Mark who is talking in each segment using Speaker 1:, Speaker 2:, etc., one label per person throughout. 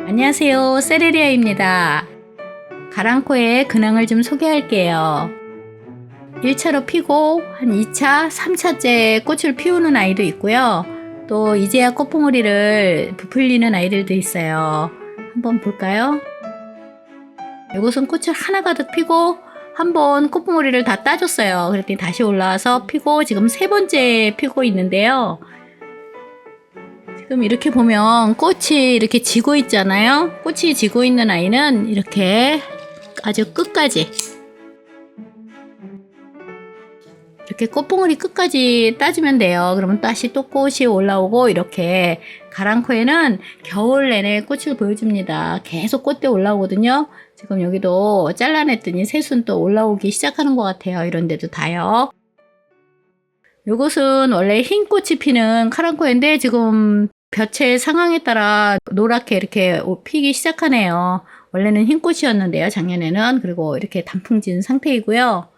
Speaker 1: 안녕하세요, 세레리아입니다. 가랑코의 근황을 좀 소개할게요. 1차로 피고 한 2차, 3차째 꽃을 피우는 아이도 있고요. 또 이제야 꽃봉오리를 부풀리는 아이들도 있어요. 한번 볼까요? 이것은 꽃을 하나 가득 피고 한번 꽃봉오리를 다 따줬어요. 그랬더니 다시 올라와서 피고 지금 3번째 피고 있는데요. 지금 이렇게 보면 꽃이 이렇게 지고 있잖아요. 꽃이 지고 있는 아이는 이렇게 아주 끝까지 이렇게 꽃봉오리 끝까지 따주면 돼요. 그러면 다시 또 꽃이 올라오고, 이렇게 가랑코에는 겨울 내내 꽃을 보여줍니다. 계속 꽃대 올라오거든요. 지금 여기도 잘라냈더니 새순 또 올라오기 시작하는 것 같아요. 이런 데도 다요. 요것은 원래 흰 꽃이 피는 카랑코인데 지금 볕의 상황에 따라 노랗게 이렇게 피기 시작하네요. 원래는 흰 꽃이었는데요, 작년에는. 그리고 이렇게 단풍진 상태이고요.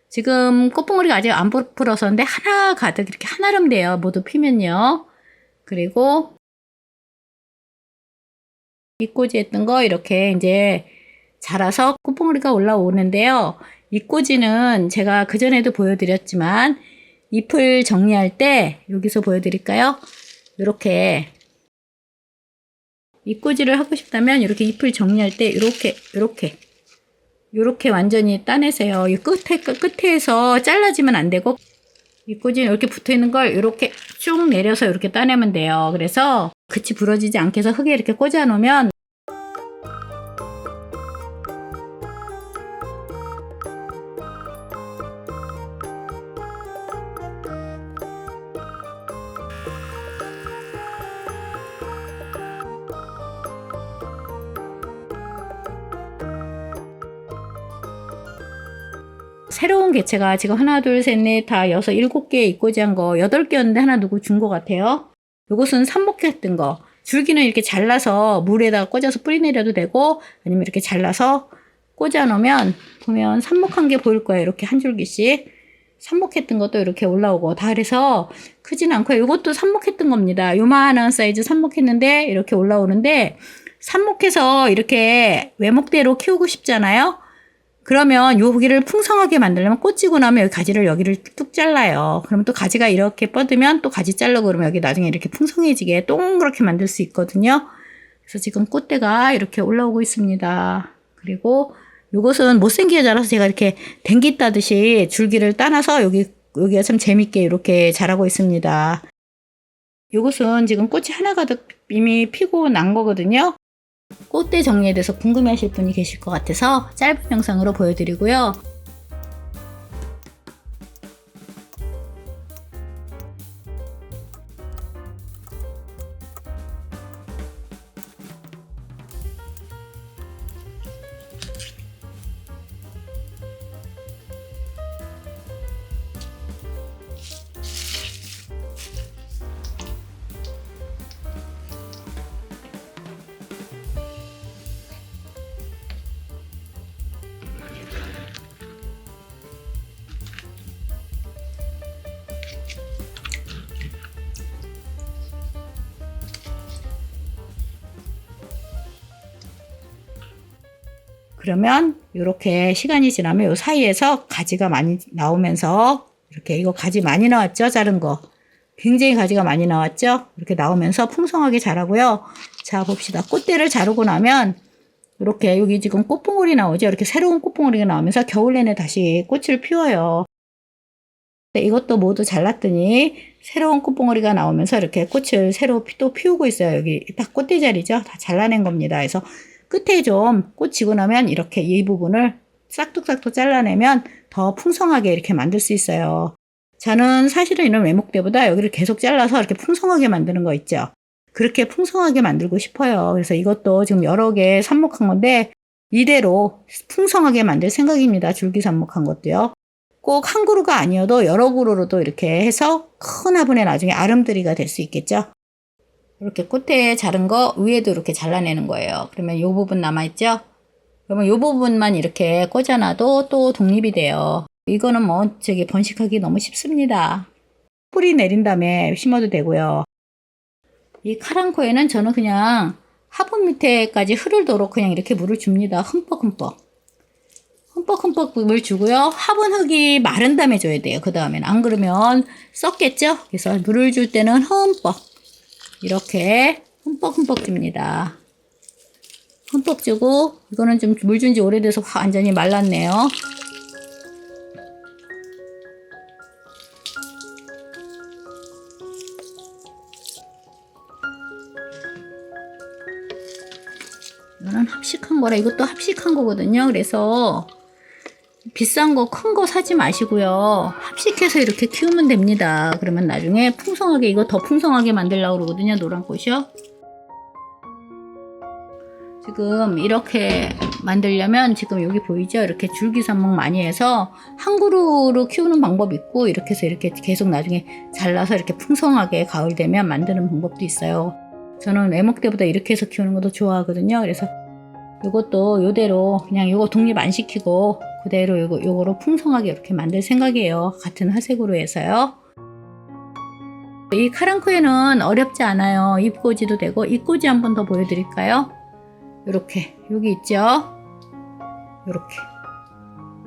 Speaker 1: 지금 꽃봉오리가 아직 안 부풀어서인데 하나 가득 이렇게 한아름 돼요. 모두 피면요. 그리고 잎꽂이 했던 거 이렇게 이제 자라서 꽃봉오리가 올라오는데요. 잎꽂이는 제가 그전에도 보여드렸지만 잎을 정리할 때 여기서 보여드릴까요? 이렇게 잎꽂이를 하고 싶다면 이렇게 잎을 정리할 때 이렇게 완전히 따내세요. 이 끝에서 잘라지면 안 되고, 잎꽂이는 이렇게 붙어 있는 걸 이렇게 쭉 내려서 이렇게 따내면 돼요. 그래서 끝이 부러지지 않게 해서 흙에 이렇게 꽂아 놓으면 새로운 개체가 지금 하나, 둘, 셋, 넷, 다 6, 7개 잎꽂이 한 거 8개였는데 하나 누구 준 것 같아요. 요것은 삽목했던 거. 줄기는 이렇게 잘라서 물에다가 꽂아서 뿌리 내려도 되고, 아니면 이렇게 잘라서 꽂아 놓으면 보면 삽목한 게 보일 거예요. 이렇게 한 줄기씩. 삽목했던 것도 이렇게 올라오고, 다 그래서 크진 않고요. 이것도 삽목했던 겁니다. 요만한 사이즈 삽목했는데 이렇게 올라오는데, 삽목해서 이렇게 외목대로 키우고 싶잖아요. 그러면 여기를 풍성하게 만들려면 꽃 지고 나면 여기 가지를 여기를 뚝 잘라요. 그러면 또 가지가 이렇게 뻗으면 또 가지 자르고 그러면 여기 나중에 이렇게 풍성해지게 동그랗게 만들 수 있거든요. 그래서 지금 꽃대가 이렇게 올라오고 있습니다. 그리고 요것은 못생기게 자라서 제가 이렇게 댕기 따듯이 줄기를 따놔서 여기가 참 재밌게 이렇게 자라고 있습니다. 요것은 지금 꽃이 하나 가득 이미 피고 난 거거든요. 꽃대 정리에 대해서 궁금해하실 분이 계실 것 같아서 짧은 영상으로 보여드리고요. 그러면 이렇게 시간이 지나면 이 사이에서 가지가 많이 나오면서 이렇게 이거 가지 많이 나왔죠? 자른 거. 굉장히 가지가 많이 나왔죠? 이렇게 나오면서 풍성하게 자라고요. 자, 봅시다. 꽃대를 자르고 나면 이렇게 여기 지금 꽃봉오리 나오죠? 이렇게 새로운 꽃봉오리가 나오면서 겨울 내내 다시 꽃을 피워요. 이것도 모두 잘랐더니 새로운 꽃봉오리가 나오면서 이렇게 꽃을 새로 또 피우고 있어요. 여기 딱 꽃대 자리죠? 다 잘라낸 겁니다. 그래서 끝에 좀 꽃 지고 나면 이렇게 이 부분을 싹둑싹둑 잘라내면 더 풍성하게 이렇게 만들 수 있어요. 저는 사실은 이런 외목대보다 여기를 계속 잘라서 이렇게 풍성하게 만드는 거 있죠. 그렇게 풍성하게 만들고 싶어요. 그래서 이것도 지금 여러 개 삽목한 건데 이대로 풍성하게 만들 생각입니다. 줄기 삽목한 것도요. 꼭 한 그루가 아니어도 여러 그루로도 이렇게 해서 큰 화분에 나중에 아름드리가 될 수 있겠죠. 이렇게 꽃에 자른 거 위에도 이렇게 잘라내는 거예요. 그러면 이 부분 남아있죠? 그러면 이 부분만 이렇게 꽂아놔도 또 독립이 돼요. 이거는 뭐 번식하기 너무 쉽습니다. 뿌리 내린 다음에 심어도 되고요. 이 카랑코에는 저는 그냥 화분 밑에까지 흐르도록 그냥 이렇게 물을 줍니다. 흠뻑흠뻑. 흠뻑흠뻑 물 주고요. 화분 흙이 마른 다음에 줘야 돼요. 그 다음엔 안 그러면 썩겠죠? 그래서 물을 줄 때는 흠뻑 이렇게 흠뻑흠뻑 줍니다. 흠뻑 주고 이거는 좀 물 준 지 오래돼서 완전히 말랐네요. 이거는 합식한 거라 이것도 합식한 거거든요. 그래서 비싼 거 큰 거 사지 마시고요. 합식해서 이렇게 키우면 됩니다. 그러면 나중에 풍성하게 이거 더 풍성하게 만들려고 그러거든요. 노란 꽃이요. 지금 이렇게 만들려면 지금 여기 보이죠? 이렇게 줄기삽목 많이 해서 한 그루로 키우는 방법이 있고 이렇게 해서 이렇게 계속 나중에 잘라서 이렇게 풍성하게 가을 되면 만드는 방법도 있어요. 저는 외목대보다 이렇게 해서 키우는 것도 좋아하거든요. 그래서 이것도 요대로 그냥 요거 독립 안 시키고 그대로 요거로 풍성하게 이렇게 만들 생각이에요. 같은 화색으로 해서요. 이 카랑코에는 어렵지 않아요. 잎꽂이도 되고 잎꽂이 한 번 더 보여드릴까요? 이렇게 여기 있죠?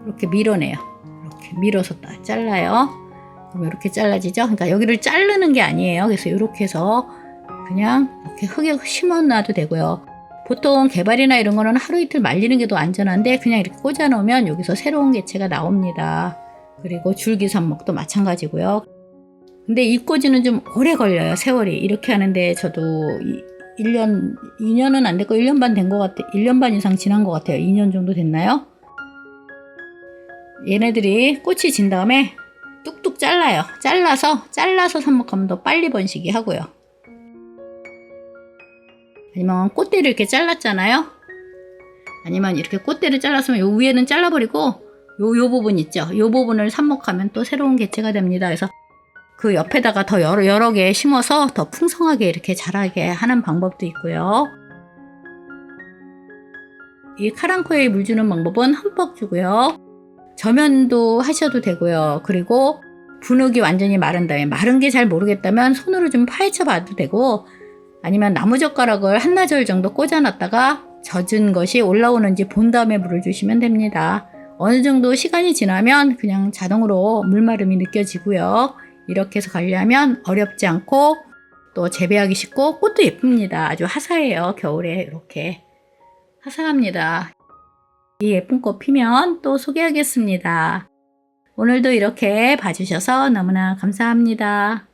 Speaker 1: 이렇게 밀어내요. 이렇게 밀어서 잘라요. 그럼 이렇게 잘라지죠? 그러니까 여기를 자르는 게 아니에요. 그래서 이렇게 해서 그냥 이렇게 흙에 심어놔도 되고요. 보통 개발이나 이런 거는 하루 이틀 말리는 게 더 안전한데 그냥 이렇게 꽂아 놓으면 여기서 새로운 개체가 나옵니다. 그리고 줄기삽목도 마찬가지고요. 근데 잎꽂이는 좀 오래 걸려요. 세월이. 이렇게 하는데 저도 1년, 2년은 안 됐고 1년 반 된 것 같아요. 1년 반 이상 지난 것 같아요. 2년 정도 됐나요? 얘네들이 꽃이 진 다음에 뚝뚝 잘라요. 잘라서 삽목하면 더 빨리 번식이 하고요. 아니면 꽃대를 이렇게 잘랐잖아요. 아니면 이렇게 꽃대를 잘랐으면 요 위에는 잘라버리고 요 부분 있죠. 요 부분을 삽목하면 또 새로운 개체가 됩니다. 그래서 그 옆에다가 더 여러 개 심어서 더 풍성하게 이렇게 자라게 하는 방법도 있고요. 이 카랑코에 물 주는 방법은 흠뻑 주고요. 저면도 하셔도 되고요. 그리고 분흙이 완전히 마른 다음에 마른 게 잘 모르겠다면 손으로 좀 파헤쳐 봐도 되고 아니면 나무젓가락을 한나절 정도 꽂아놨다가 젖은 것이 올라오는지 본 다음에 물을 주시면 됩니다. 어느 정도 시간이 지나면 그냥 자동으로 물마름이 느껴지고요. 이렇게 해서 관리하면 어렵지 않고 또 재배하기 쉽고 꽃도 예쁩니다. 아주 화사해요. 겨울에 이렇게 화사합니다. 이 예쁜 꽃 피면 또 소개하겠습니다. 오늘도 이렇게 봐주셔서 너무나 감사합니다.